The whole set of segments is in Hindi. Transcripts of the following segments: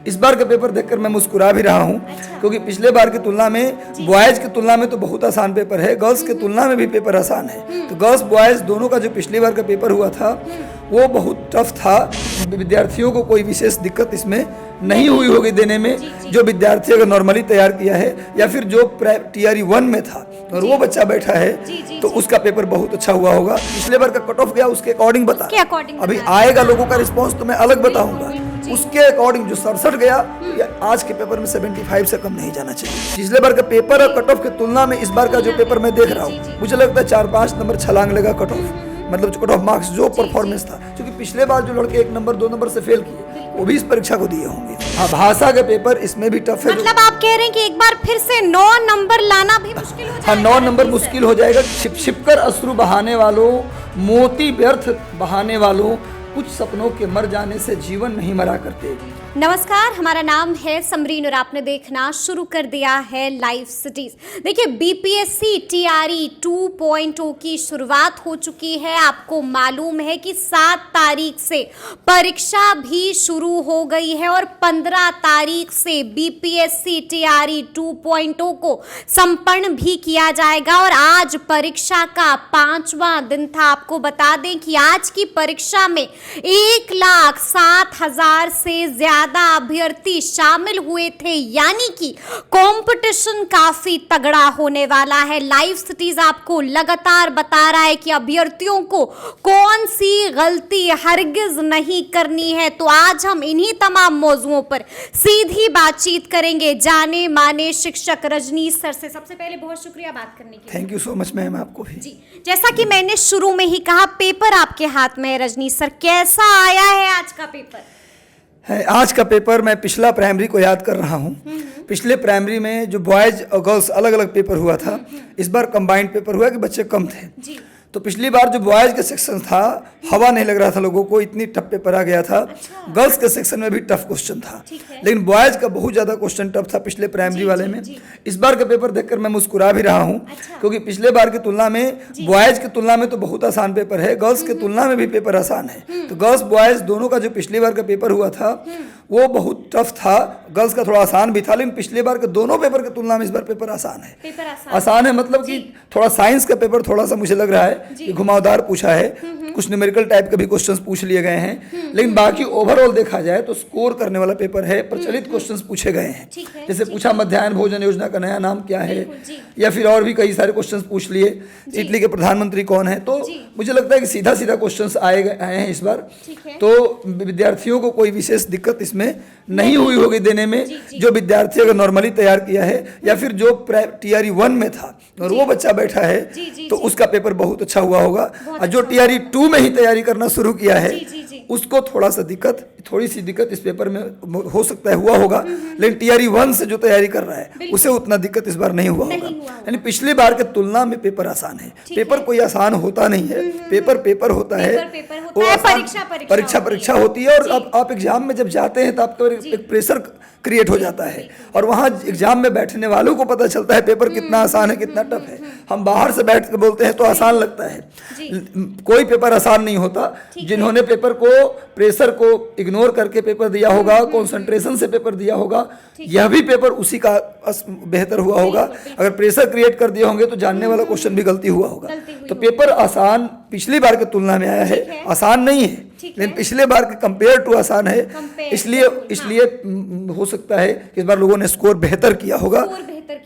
इस बार का पेपर देखकर मैं मुस्कुरा भी रहा हूँ। क्योंकि पिछले बार की तुलना में बॉयज़ की तुलना में तो बहुत आसान पेपर है, गर्ल्स की तुलना में भी पेपर आसान है। तो गर्ल्स बॉयज़ दोनों का जो पिछली बार का पेपर हुआ था वो बहुत टफ था। विद्यार्थियों को कोई विशेष दिक्कत इसमें नहीं हुई होगी देने में। जो विद्यार्थी अगर नॉर्मली तैयार किया है या फिर जो TRE 1 में था और वो बच्चा बैठा है तो उसका पेपर बहुत अच्छा हुआ होगा। पिछले बार का कट ऑफ गया उसके अकॉर्डिंग बता, अभी आएगा लोगों का रिस्पॉन्स तो मैं अलग बताऊंगा। उसके अकॉर्डिंग जो 67 गया या आज के पेपर में 75 से कम नहीं जाना चाहिए। पिछले बार का पेपर और कट ऑफ की तुलना में इस बार का जो पेपर मैं देख रहा हूँ मुझे लगता है 4-5 नंबर छलांग लगा कट ऑफ, मतलब जो कट ऑफ मार्क्स जो परफॉर्मेंस था। क्योंकि पिछले बार जो लड़के 1 नंबर 2 नंबर से फेल किए वो भी इस परीक्षा को दिए होंगे। हाँ, भाषा के पेपर इसमें भी टफ है। मतलब आप कह रहे हैं कि एक बार फिर से 9 नंबर लाना भी मुश्किल हो जाएगा। हाँ, 9 नंबर मुश्किल हो जाएगा। छिप छिप कर अश्रु बहाने वालों, मोती व्यर्थ बहाने वालों, कुछ सपनों के मर जाने से जीवन नहीं मरा करते। नमस्कार, हमारा नाम है समरीन और आपने देखना शुरू कर दिया है लाइव सिटीज। देखिए, BPSC TRE 2.0 की शुरुआत हो चुकी है। आपको मालूम है कि 7 तारीख से परीक्षा भी शुरू हो गई है और 15 तारीख से BPSC TRE 2.0 को संपन्न भी किया जाएगा। और आज परीक्षा का 5वां दिन था। आपको बता दें कि आज की परीक्षा में 1,07,000 से ज्यादा अभ्यर्थी शामिल हुए थे, यानी कि कंपटीशन काफी तगड़ा होने वाला है। लाइव सिटीज आपको लगातार बता रहा है कि अभ्यर्थियों को कौन सी गलती हरगिज नहीं करनी है। तो आज हम इन्हीं तमाम मौजुओं पर सीधी बातचीत करेंगे जाने माने शिक्षक रजनीश सर से। सबसे पहले बहुत शुक्रिया बात करने के लिए। Thank you so much ma'am, आपको भी। जी, जैसा कि मैंने शुरू में ही कहा, पेपर आपके हाथ में है रजनीश सर। कैसा आया है आज का पेपर? आज का पेपर मैं पिछला प्राइमरी को याद कर रहा हूँ। पिछले प्राइमरी में जो बॉयज़ और गर्ल्स अलग अलग पेपर हुआ था, इस बार कंबाइंड पेपर हुआ कि बच्चे कम थे। तो पिछली बार जो बॉयज़ का सेक्शन था हवा नहीं लग रहा था लोगों को, इतनी टफ पेपर आ गया था। गर्ल्स के सेक्शन में भी टफ क्वेश्चन था, लेकिन बॉयज़ का बहुत ज़्यादा क्वेश्चन टफ था पिछले प्राइमरी वाले में। इस बार का पेपर देखकर मैं मुस्कुरा भी रहा हूँ। क्योंकि पिछले बार की तुलना में बॉयज़ की तुलना में तो बहुत आसान पेपर है, गर्ल्स की तुलना में भी पेपर आसान है। तो गर्ल्स बॉयज़ दोनों का जो पिछली बार का पेपर हुआ था वो बहुत टफ था। गर्ल्स का थोड़ा आसान भी था, लेकिन पिछले बार के दोनों पेपर की तुलना में इस बार पेपर आसान है। आसान है मतलब कि थोड़ा साइंस का पेपर थोड़ा सा मुझे लग रहा है कि घुमावदार पूछा है, कुछ न्यूमेरिकल टाइप के भी क्वेश्चंस पूछ लिए गए हैं। लेकिन बाकी ओवरऑल देखा जाए तो स्कोर करने वाला पेपर है। प्रचलित क्वेश्चंस पूछे गए हैं, जैसे पूछा मध्याह्न भोजन योजना का नया नाम क्या है, या फिर और भी कई सारे क्वेश्चंस पूछ लिए, इटली के प्रधानमंत्री कौन है। तो मुझे लगता है कि सीधा सीधा क्वेश्चंस आए हैं इस बार। तो विद्यार्थियों को कोई विशेष दिक्कत इसमें नहीं हुई होगी देने में। जो विद्यार्थी अगर नॉर्मली तैयार किया है या फिर जो TRE 1 में था और वो बच्चा बैठा है तो उसका पेपर बहुत अच्छा हुआ होगा। और जो TRE 2 में ही तैयारी करना शुरू किया है उसको थोड़ी सी दिक्कत इस पेपर में हो सकता है हुआ होगा, लेकिन TRE 1 से जो तैयारी कर रहा है उसे उतना दिक्कत इस बार नहीं हुआ होगा। यानी पिछली बार के तुलना में पेपर आसान है। पेपर कोई आसान होता नहीं है, पेपर होता है, परीक्षा होती है। और अब आप एग्जाम में जब जाते हैं तो आपको एक प्रेशर क्रिएट हो जाता है और वहाँ एग्जाम में बैठने वालों को पता चलता है पेपर कितना आसान है कितना टफ है। हम बाहर से बैठ के बोलते हैं तो आसान लगता है, कोई पेपर आसान नहीं होता। जिन्होंने पेपर को प्रेशर को इग्नोर करके पेपर दिया होगा, कंसंट्रेशन से पेपर दिया होगा, यह भी पेपर उसी का बेहतर हुआ होगा। अगर प्रेशर क्रिएट कर दिए होंगे तो जानने वाला क्वेश्चन भी गलती हुआ होगा। तो पेपर आसान पिछली बार की तुलना में आया है, आसान नहीं है लेकिन पिछले बार के कंपेयर टू आसान है। इसलिए हो सकता है कि इस बार लोगों ने स्कोर बेहतर किया होगा।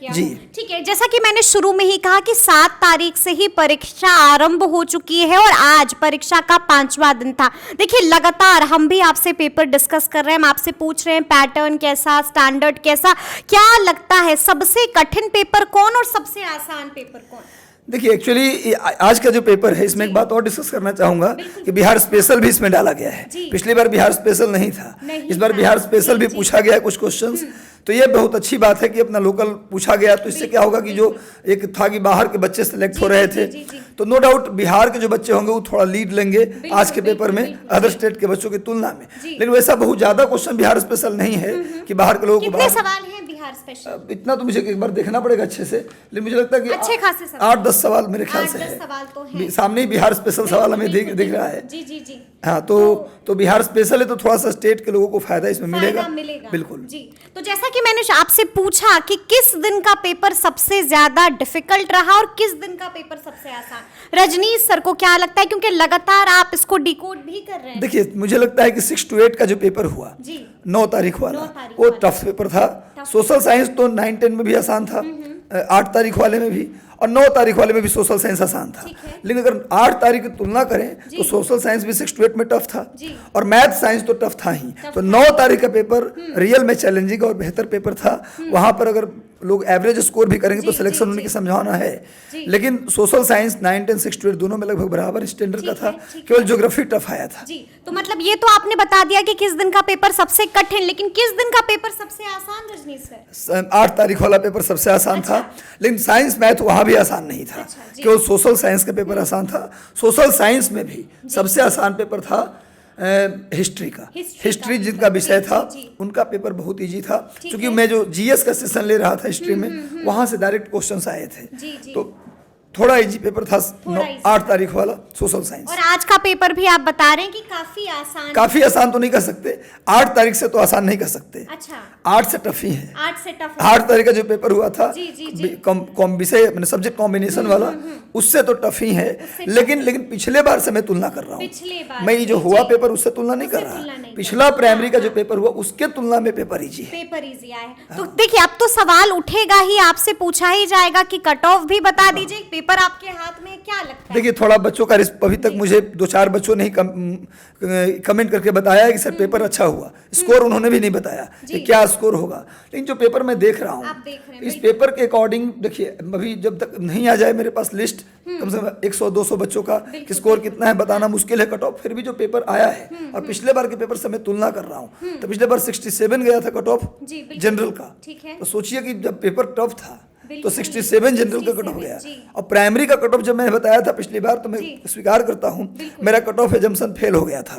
जी ठीक है, जैसा कि मैंने शुरू में ही कहा कि 7 तारीख से ही परीक्षा आरंभ हो चुकी है और आज परीक्षा का 5वां दिन था। देखिए, लगातार हम भी आपसे पेपर डिस्कस कर रहे हैं, हम आपसे पूछ रहे हैं पैटर्न कैसा, स्टैंडर्ड कैसा, क्या लगता है सबसे कठिन पेपर कौन और सबसे आसान पेपर कौन? देखिए, एक्चुअली आज का जो पेपर है इसमें एक बात और डिस्कस करना चाहूँगा कि बिहार स्पेशल भी इसमें डाला गया है। पिछली बार बिहार स्पेशल नहीं था, इस बार बिहार स्पेशल भी पूछा गया है कुछ क्वेश्चंस। तो ये बहुत अच्छी बात है कि अपना लोकल पूछा गया। तो इससे क्या होगा कि जो एक था कि बाहर के बच्चे सेलेक्ट हो रहे थे, तो नो डाउट बिहार के जो बच्चे होंगे वो थोड़ा लीड लेंगे आज के पेपर में अदर स्टेट के बच्चों की तुलना में। लेकिन वैसा बहुत ज़्यादा क्वेश्चन बिहार स्पेशल नहीं है कि बाहर के लोगों को। सवाल है बिहार स्पेशल? इतना तो मुझे एक बार देखना पड़ेगा अच्छे से, लेकिन मुझे लगता है कि अच्छे खासे सवाल, 8-10 सवाल मेरे ख्याल से 8-10 है। सवाल तो हैं। सामने ही बिहार स्पेशल सवाल हमें दिख रहा है। जी जी जी। हाँ, तो बिहार स्पेशल है तो थोड़ा सा स्टेट के लोगों को फायदा इसमें मिलेगा। बिल्कुल जी। तो जैसा कि मैंने आपसे पूछा कि किस दिन का पेपर सबसे ज्यादा डिफिकल्ट रहा और किस दिन का पेपर सबसे आसान, रजनीश सर को क्या लगता है, क्योंकि लगातार आप इसको डिकोड भी कर रहे हैं? देखिए, मुझे लगता है कि 6 to 8 का जो पेपर हुआ जी, 9 तारीख वाला, 9 तारीख वो वाला। टफ पेपर था। सोशल साइंस तो 9-10 में भी आसान था, 8 तारीख वाले में भी, और 9 तारीख वाले में भी सोशल साइंस आसान था। ठीक है। लेकिन अगर 8 तारीख की तुलना करें तो सोशल साइंस भी 6 to 8 में टफ था, जी। और मैथ साइंस तो टफ था ही। तो 9 तारीख का पेपर रियल में चैलेंजिंग और बेहतर पेपर था। वहां पर अगर लोग एवरेज स्कोर भी करेंगे तो सिलेक्शन होने की संभावना है। लेकिन सोशल साइंस 9-10 6 to 8 दोनों में लगभग बराबर स्टैंडर्ड का था, केवल ज्योग्राफी टफ आया था। जी। तो मतलब ये तो आपने बता दिया कि किस दिन का पेपर सबसे कठिन, लेकिन किस दिन का पेपर सबसे आसान रजनीश सर? 8 तारीख वाला पेपर सबसे आसान था, लेकिन साइंस मैथ वहां भी आसान नहीं था। जी। केवल सोशल साइंस का पेपर आसान था। सोशल साइंस में भी सबसे आसान पेपर था हिस्ट्री का। हिस्ट्री जिनका विषय था उनका पेपर बहुत इजी था, क्योंकि मैं जो जीएस का सेशन ले रहा था हिस्ट्री में, वहां से डायरेक्ट क्वेश्चंस आए थे। तो थोड़ा इजी पेपर था 8 तारीख वाला सोशल साइंस। और आज का पेपर भी आप बता रहे हैं कि काफी आसान तो नहीं कर सकते, 8 तारीख से तो आसान नहीं कर सकते। अच्छा, 8 से टफ ही है। 8 से टफ। 8 तारीख का जो पेपर हुआ था जी। विषय सब्जेक्ट कॉम्बिनेशन वाला, उससे तो टफ ही है। लेकिन पिछले बार से मैं तुलना कर रहा हूँ। मैं ये जो हुआ पेपर उससे तुलना नहीं कर रहा। पिछला प्राइमरी का जो पेपर हुआ उसके तुलना में पेपर इजी है। पेपर इजी आया है। तो देखिए, अब तो सवाल उठेगा ही, आपसे पूछा ही जाएगा कि कट ऑफ भी बता दीजिए। पेपर आपके हाथ में, क्या लगता है? देखिए, थोड़ा बच्चों का अभी तक मुझे 2-4 बच्चों ने ही कमेंट करके बताया है कि सर पेपर अच्छा हुआ। स्कोर उन्होंने भी नहीं बताया कि क्या स्कोर होगा, लेकिन जो पेपर मैं देख रहा हूँ इस पेपर के अकॉर्डिंग, देखिए अभी जब तक नहीं आ जाए मेरे पास लिस्ट कम से कम 100-200 बच्चों का स्कोर कितना है बताना मुश्किल है कट ऑफ। फिर भी जो पेपर आया है और पिछले बार के पेपर से मैं तुलना कर रहा हूँ, तो पिछले बार 67 गया था कट ऑफ जनरल का। तो सोचिए कि जब पेपर टफ था तो 67 जनरल का कट ऑफ गया। और प्राइमरी का कट ऑफ जब मैंने बताया था पिछली बार, तो मैं स्वीकार करता हूँ मेरा कट ऑफ एजम्पशन फेल हो गया था।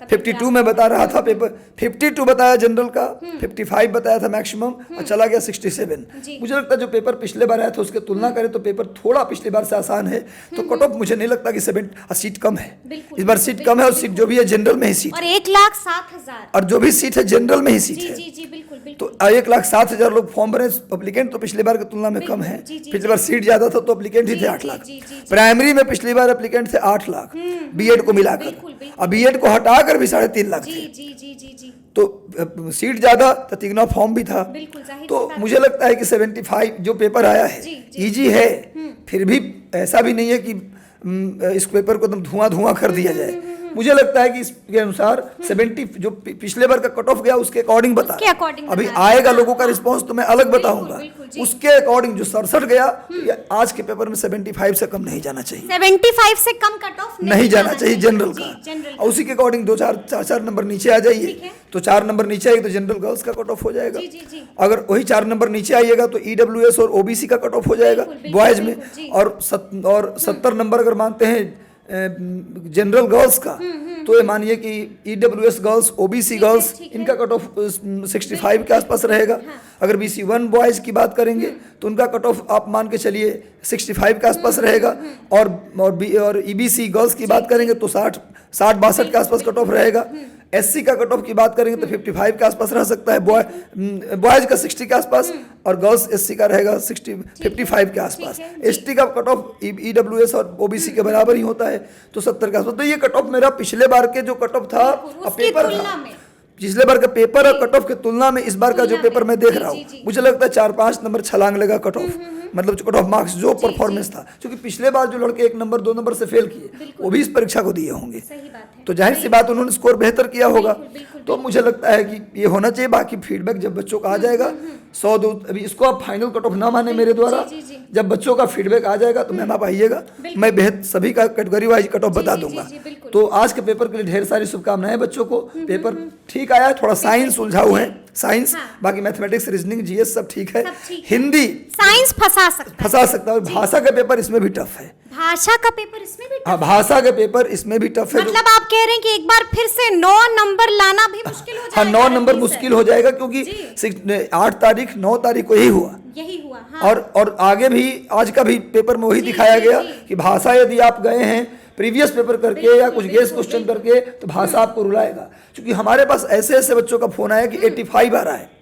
52 में बता रहा था पेपर, 52 बताया जनरल का, 55 बताया था मैक्सिमम, और चला गया 67। मुझे लगता है जो पेपर पिछले बार आया था उसके तुलना करें तो पेपर थोड़ा पिछली बार से आसान है। तो कट ऑफ मुझे नहीं लगता कि 7 सीट कम है। इस बार सीट कम है, और सीट जो भी है जनरल में ही सीट, और 1,07,000, और जो भी सीट है जनरल में ही सीट है। तो 1,07,000 लोग फॉर्म भरे। अप्लीकेंट तो पिछली बार की तुलना में कम है। पिछली बार सीट ज्यादा था तो अप्लीकेंट ही थे 8 लाख। प्राइमरी में पिछली बार अप्लीकेंट थे 8 लाख बीएड को मिलाकर, और बीएड को हटाकर भी 3.5 लाख थे। तो सीट ज्यादा तो 3 फॉर्म भी था। तो मुझे लगता है कि 75 जो पेपर आया है इजी है। फिर भी ऐसा भी नहीं है कि इस पेपर को एकदम धुआं कर दिया जाए। मुझे लगता है कि इसके अनुसार 70 जो पिछले बार का कट ऑफ गया उसके अकॉर्डिंग बता, अभी आएगा लोगों का रिस्पांस तो मैं अलग बताऊंगा। उसके अकॉर्डिंग जो 67 गया, आज के पेपर में 75 से कम नहीं जाना चाहिए। 75 से कम कट ऑफ नहीं जाना चाहिए जनरल का। और उसी के अकॉर्डिंग 2-4 नंबर नीचे आ जाइए, तो 4 नंबर नीचे आएगा तो जनरल गर्ल्स का कट ऑफ हो जाएगा। अगर वही 4 नंबर नीचे आइएगा तो ईडब्ल्यूएस और ओबीसी का कट ऑफ हो जाएगा बॉयज में, और 70 नंबर अगर मानते हैं जनरल गर्ल्स का, तो ये मानिए कि ईडब्ल्यूएस गर्ल्स, ओबीसी गर्ल्स, इनका कट ऑफ 65 के आसपास रहेगा। अगर BC1 बॉयज की बात करेंगे तो उनका कट ऑफ आप मान के चलिए 65 के आसपास रहेगा, और EBC गर्ल्स की बात करेंगे तो 60-62 के आसपास कट ऑफ रहेगा। SC का कट ऑफ की बात करेंगे तो 55 के आसपास रह सकता है, बॉयज का 60 के आसपास, और गर्ल्स SC का रहेगा 55 के आसपास। ST का कट ऑफ EWS और OBC के बराबर ही होता है, तो 70 के आसपास। तो ये कट ऑफ मेरा पिछले बार के जो कट ऑफ था पेपर था, पिछले बार का पेपर और कट ऑफ की तुलना में इस बार का जो पेपर मैं देख रहा हूँ, मुझे लगता है 4-5 नंबर छलांग लगा कट ऑफ, मतलब जो कट ऑफ मार्क्स जो परफॉर्मेंस था। क्योंकि पिछले बार जो लड़के 1 नंबर 2 नंबर से फेल किए वो भी इस परीक्षा को दिए होंगे, तो जाहिर सी बात उन्होंने स्कोर बेहतर किया होगा। तो मुझे लगता है कि ये होना चाहिए। बाकी फीडबैक जब बच्चों का आ जाएगा 100-2, अभी इसको आप फाइनल कट ऑफ ना माने मेरे द्वारा, जब बच्चों का फीडबैक आ जाएगा तो मैम आप आइएगा, मैं बेहद सभी का कैटेगरी वाइज कट ऑफ बता दूंगा। तो आज के पेपर के लिए ढेर सारी शुभकामनाएं बच्चों को। पेपर ठीक आया, थोड़ा साइंस उलझाऊ है, साइंस, हाँ। बाकी मैथमेटिक्स, रीजनिंग, जीएस सब ठीक है। सब ठीक है। हिंदी साइंस फंसा सकता है। और भाषा का पेपर इसमें भी टफ है। भाषा का पेपर इसमें भी हाँ, भाषा का पेपर इसमें भी टफ है। मतलब आप कह रहे हैं कि एक बार फिर से 9 नंबर लाना भी मुश्किल हो जाएगा। हाँ, 9 नंबर मुश्किल हो जाएगा, क्योंकि 8 तारीख 9 तारीख को यही हुआ। हाँ। और आगे भी आज का भी पेपर में वही दिखाया गया कि भाषा यदि आप गए हैं प्रीवियस पेपर करके या कुछ गेस क्वेश्चन करके तो भाषा आपको रुलाएगा। क्योंकि हमारे पास ऐसे ऐसे बच्चों का फोन आया कि 85 आ रहा है,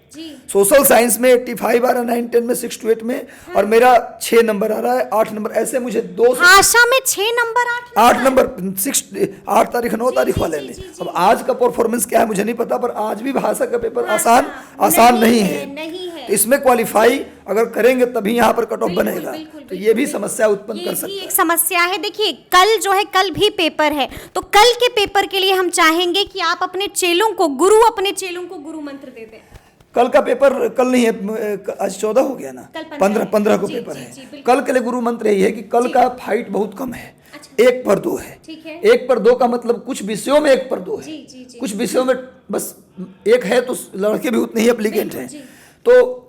सोशल साइंस में 85 आ रहा है, 9, 10 में 6 to 8 में, और मेरा 6 नंबर आ रहा है, 8 नंबर, ऐसे मुझे 2 भाषा में 6 नंबर 8 नंबर 8 तारीख 9 तारीख वाले में। अब आज का परफॉर्मेंस क्या है मुझे नहीं पता, पर आज भी भाषा का पेपर आसान नहीं है। तो इसमें क्वालिफाई अगर करेंगे तभी यहाँ पर कट ऑफ बनेगा। तो ये भी समस्या उत्पन्न कर सकता है। एक समस्या है। देखिए कल जो है, कल भी पेपर है, तो कल के पेपर के लिए हम चाहेंगे कि आप अपने चेलों को गुरु मंत्र दे दें। कल का पेपर कल नहीं है, आज 14 हो गया ना, 15 को पेपर है। कल के लिए गुरु मंत्र यही है कि कल का फाइट बहुत कम है, 1 पर 2 है। 1 पर 2 का मतलब कुछ विषयों में 1 पर 2 है, कुछ विषयों में बस 1 है, तो लड़के भी उतने ही एप्लीकेंट हैं। तो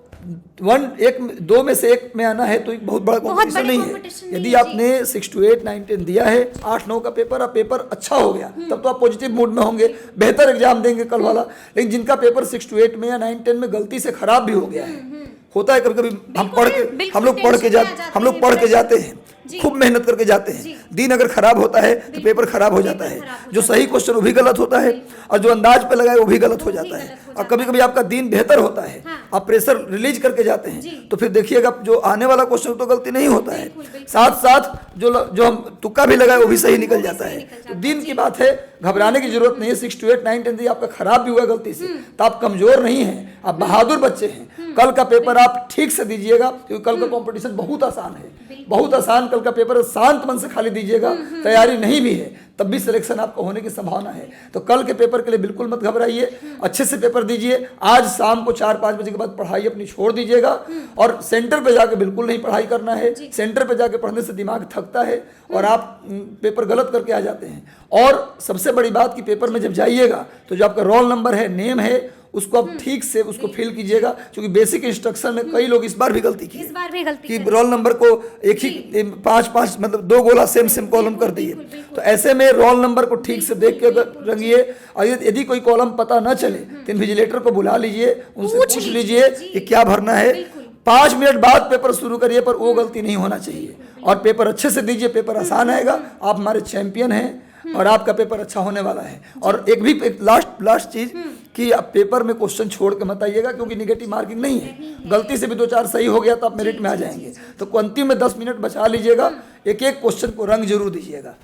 2 में से 1 में आना है तो एक बहुत बड़ा कॉम्पिटिशन नहीं है। यदि आपने 6 to 8, 9, 10 दिया है, 8, 9 का पेपर अच्छा हो गया, तब तो आप पॉजिटिव मूड में होंगे, बेहतर एग्जाम देंगे कल वाला। लेकिन जिनका पेपर 6 to 8 में या 9, 10 में गलती से खराब भी हो गया है, होता है कभी कभी, हम लोग पढ़ के जाते हैं, खूब मेहनत करके जाते हैं, दिन अगर खराब होता है तो पेपर खराब हो जाता है। जो सही क्वेश्चन वो भी गलत होता है, और जो अंदाज पे लगाए वो भी गलत हो जाता है। और कभी कभी आपका दिन बेहतर होता है, आप प्रेशर रिलीज करके जाते हैं, तो फिर देखिएगा जो आने वाला क्वेश्चन तो गलती नहीं होता है, साथ साथ जो हम तुक्का भी लगाए वो भी सही निकल जाता है। तो दिन की बात है, घबराने की जरूरत नहीं है। 6 to 8, 9, 10 आपका खराब भी हुआ गलती से, तो आप कमजोर नहीं हैं, आप बहादुर बच्चे हैं। कल का पेपर आप ठीक से दीजिएगा, क्योंकि कल का कंपटीशन बहुत आसान है, बहुत आसान। कल का पेपर शांत मन से खाली दीजिएगा, तैयारी नहीं भी है तब भी सिलेक्शन आपका होने की संभावना है। तो कल के पेपर के लिए बिल्कुल मत घबराइए, अच्छे से पेपर दीजिए। आज शाम को 4-5 बजे के बाद पढ़ाई अपनी छोड़ दीजिएगा, और सेंटर पे जाके बिल्कुल नहीं पढ़ाई करना है। सेंटर पे जाके पढ़ने से दिमाग थकता है और आप पेपर गलत करके आ जाते हैं। और सबसे बड़ी बात कि पेपर में जब जाइएगा तो जो आपका रोल नंबर है, नेम है, उसको आप ठीक से उसको फिल कीजिएगा, क्योंकि बेसिक इंस्ट्रक्शन में कई लोग इस बार भी गलती की कि रोल नंबर को एक ही 5 मतलब 2 गोला सेम कॉलम कर दिए। तो ऐसे में रोल नंबर को ठीक से देख के रंगिए, और यदि कोई कॉलम पता न चले तो इन्विजिलेटर को बुला लीजिए, उनसे पूछ लीजिए कि क्या भरना है। 5 मिनट बाद पेपर शुरू करिए, पर वो गलती नहीं होना चाहिए, और पेपर अच्छे से दीजिए, पेपर आसान आएगा। आप हमारे चैंपियन हैं और आपका पेपर अच्छा होने वाला है। और एक लास्ट चीज कि आप पेपर में क्वेश्चन छोड़ के मत आइएगा, क्योंकि निगेटिव मार्किंग नहीं है। गलती से भी 2-4 सही हो गया तो आप मेरिट में आ जाएंगे। तो अंतिम में 10 मिनट बचा लीजिएगा, एक क्वेश्चन को रंग जरूर दीजिएगा।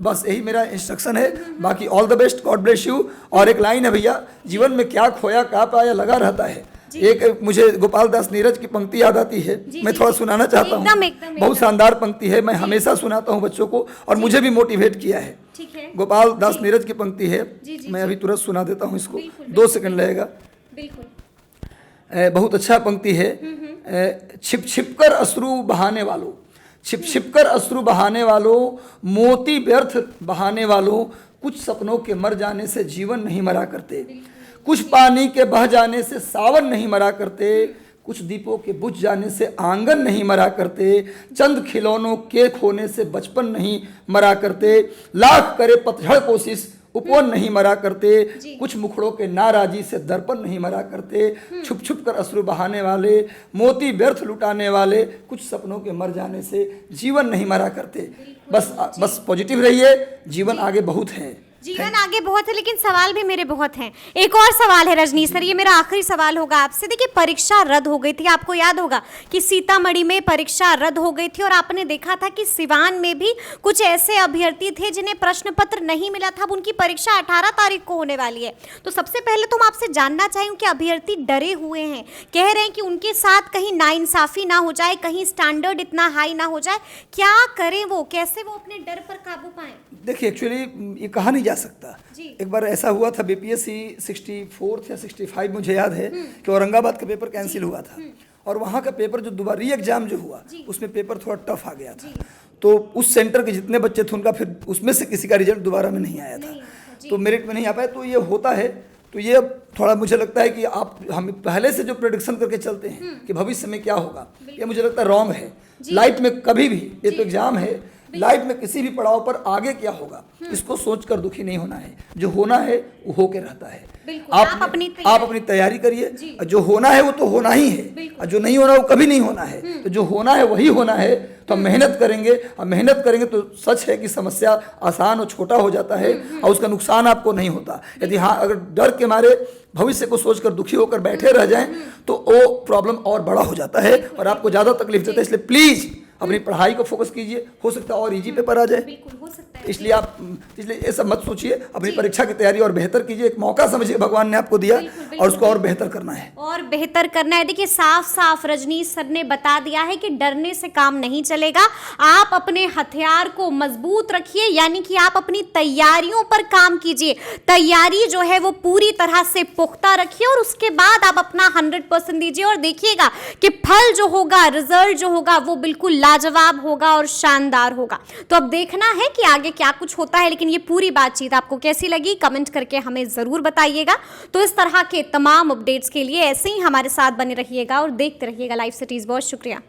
बस यही मेरा इंस्ट्रक्शन है। बाकी all the best, God bless you. और एक लाइन है भैया, जीवन में क्या खोया क्या पाया लगा रहता है। एक मुझे गोपाल दास नीरज की पंक्ति याद आती है, मैं थोड़ा सुनाना चाहता हूँ। बहुत शानदार पंक्ति है, मैं हमेशा सुनाता हूँ बच्चों को, और मुझे भी मोटिवेट किया है। गोपाल दास नीरज की पंक्ति है, मैं अभी तुरंत सुना देता हूँ इसको, 2 सेकंड लगेगा। बहुत अच्छा पंक्ति है। छिप छिप कर अश्रु बहाने वालों, छिप छिप कर अश्रु बहाने वालों, मोती व्यर्थ बहाने वालों, कुछ सपनों के मर जाने से जीवन नहीं मरा करते, कुछ पानी के बह जाने से सावन नहीं मरा करते, कुछ दीपों के बुझ जाने से आंगन नहीं मरा करते, चंद खिलौनों के खोने से बचपन नहीं मरा करते, लाख करे पतझड़ कोशिश उपवन नहीं मरा करते, कुछ मुखड़ों के नाराजी से दर्पण नहीं मरा करते, छुप छुप कर अश्रु बहाने वाले, मोती व्यर्थ लुटाने वाले, कुछ सपनों के मर जाने से जीवन नहीं मरा करते। बस पॉजिटिव रहिए, जीवन आगे बहुत है। जीवन आगे बहुत है, लेकिन सवाल भी मेरे बहुत हैं। एक और सवाल है रजनीश सर, ये मेरा आखिरी सवाल होगा आपसे। देखिए परीक्षा रद्द हो गई थी, आपको याद होगा कि सीतामढ़ी में परीक्षा रद्द हो गई थी, और आपने देखा था कि सिवान में भी कुछ ऐसे अभ्यर्थी थे जिन्हें प्रश्न पत्र नहीं मिला था। अब उनकी परीक्षा 18 तारीख को होने वाली है। तो सबसे पहले तो हम आपसे जानना चाहेंगे कि अभ्यर्थी डरे हुए हैं, कह रहे हैं कि उनके साथ कहीं नाइंसाफी ना हो जाए, कहीं स्टैंडर्ड इतना हाई ना हो जाए, क्या करें वो, कैसे वो अपने डर पर काबू पाएं? देखिए एक्चुअली ये कहा नहीं जा सकता। एक बार ऐसा हुआ था, बीपीएससी 64 या 65 मुझे याद है कि औरंगाबाद का पेपर कैंसिल हुआ था, और वहाँ का पेपर जो दोबारा री एग्जाम जो हुआ उसमें पेपर थोड़ा टफ आ गया था। तो उस सेंटर के जितने बच्चे थे उनका फिर उसमें से किसी का रिजल्ट दोबारा में नहीं आया था, तो मेरिट में नहीं आ पाया। तो ये होता है, तो ये थोड़ा मुझे लगता है कि आप हम पहले से जो प्रेडिक्शन करके चलते हैं कि भविष्य में क्या होगा, ये मुझे लगता है रॉन्ग है। लाइफ में कभी भी, ये तो एग्जाम है, लाइफ में किसी भी पड़ाव पर आगे क्या होगा इसको सोचकर दुखी नहीं होना है। जो होना है वो होके रहता है। आप अपनी तैयारी करिए, जो होना है वो तो होना ही है, और जो नहीं होना वो कभी नहीं होना है। तो जो होना है वही होना है। तो हम मेहनत करेंगे, और मेहनत करेंगे तो सच है कि समस्या आसान और छोटा हो जाता है और उसका नुकसान आपको नहीं होता। यदि हाँ, अगर डर के मारे भविष्य को सोचकर दुखी होकर बैठे रह जाएं तो वो प्रॉब्लम और बड़ा हो जाता है और आपको ज़्यादा तकलीफ देता है। इसलिए प्लीज़ अपनी पढ़ाई को फोकस कीजिए, हो सकता है और इजी पेपर आ जाए। बिल्कुल हो सकता है। इसलिए ये सब मत सोचिए, अपनी परीक्षा की तैयारी और बेहतर कीजिए। एक मौका समझिए भगवान ने आपको दिया और उसको और बेहतर करना है, और बेहतर करना है। देखिए साफ साफ रजनीश सर ने बता दिया है कि डरने से काम नहीं चलेगा। आप अपने हथियार को मजबूत रखिए, यानी कि आप अपनी तैयारियों पर काम कीजिए। तैयारी जो है वो पूरी तरह से पुख्ता रखिए और उसके बाद आप अपना 100% दीजिए और देखिएगा कि फल जो होगा, रिजल्ट जो होगा वो बिल्कुल लाजवाब होगा और शानदार होगा। तो अब देखना है कि आगे क्या कुछ होता है। लेकिन ये पूरी बातचीत आपको कैसी लगी कमेंट करके हमें जरूर बताइएगा। तो इस तरह के तमाम अपडेट्स के लिए ऐसे ही हमारे साथ बने रहिएगा और देखते रहिएगा लाइव सिटीज। बहुत शुक्रिया।